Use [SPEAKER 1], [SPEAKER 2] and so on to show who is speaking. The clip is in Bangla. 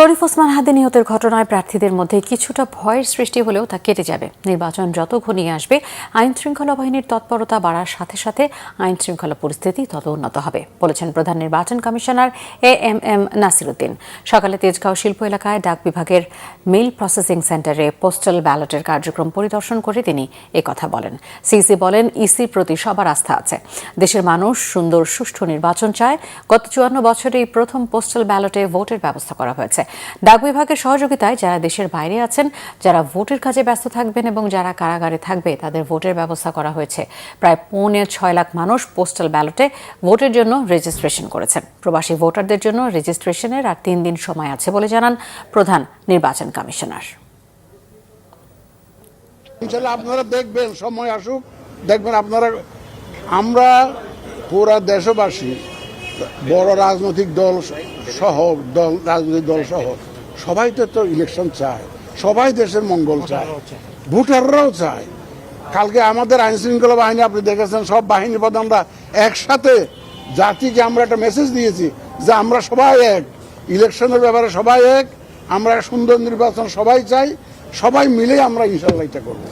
[SPEAKER 1] শরীফ ওসমান হাদি নিহতের ঘটনায় প্রার্থীদের মধ্যে কিছুটা ভয়ের সৃষ্টি হলেও তা কেটে যাবে। নির্বাচন যত ঘনিয়ে আসবে আইন শৃঙ্খলা বাহিনীর তৎপরতা বাড়ার সাথে সাথে আইন শৃঙ্খলা পরিস্থিতি তত উন্নত হবে বলেছেন প্রধান নির্বাচন কমিশনার এএমএম নাসিরউদ্দিন। সকালে তেজগাঁও শিল্প এলাকায় ডাক বিভাগের মেইল প্রসেসিং সেন্টারে পোস্টাল ব্যালটের কার্যক্রম পরিদর্শন করে তিনি একথা বলেন। সিসি বলেন, ইসির প্রতি সবার আস্থা আছে। দেশের মানুষ সুন্দর সুষ্ঠু নির্বাচন চায়। গত 54 বছরে এই প্রথম পোস্টাল ব্যালটে ভোটের ব্যবস্থা করা হয়েছে। ডাক বিভাগের সহযোগিতায় যারা দেশের বাইরে আছেন, যারা ভোটের কাজে ব্যস্ত থাকবেন এবং যারা কারাগারে থাকবে তাদের ভোটের ব্যবস্থা করা হয়েছে। প্রায় 6.25 লাখ মানুষ পোস্টাল ব্যালটে ভোটের জন্য রেজিস্ট্রেশন করেছেন। প্রবাসী ভোটারদের জন্য রেজিস্ট্রেশনের আর 3 দিন সময় আছে বলে জানান প্রধান নির্বাচন কমিশনার।
[SPEAKER 2] ইনশাআল্লাহ আপনারা দেখবেন, সময় আসুক, দেখবেন আপনারা। আমরা পুরা দেশবাসী, বড় রাজনৈতিক দল সহ সবাই তো ইলেকশন চায়, সবাই দেশের মঙ্গল চায়, ভোটাররাও চায়। কালকে আমাদের আইন শৃঙ্খলা বাহিনী আপনি দেখেছেন, সব বাহিনী প্রধানরা একসাথে জাতিকে আমরা একটা মেসেজ দিয়েছি যে আমরা সবাই এক, ইলেকশনের ব্যাপারে সবাই এক, আমরা সুন্দর নির্বাচন সবাই চাই, সবাই মিলে আমরা ইনশাআল্লাহ এটা করবো।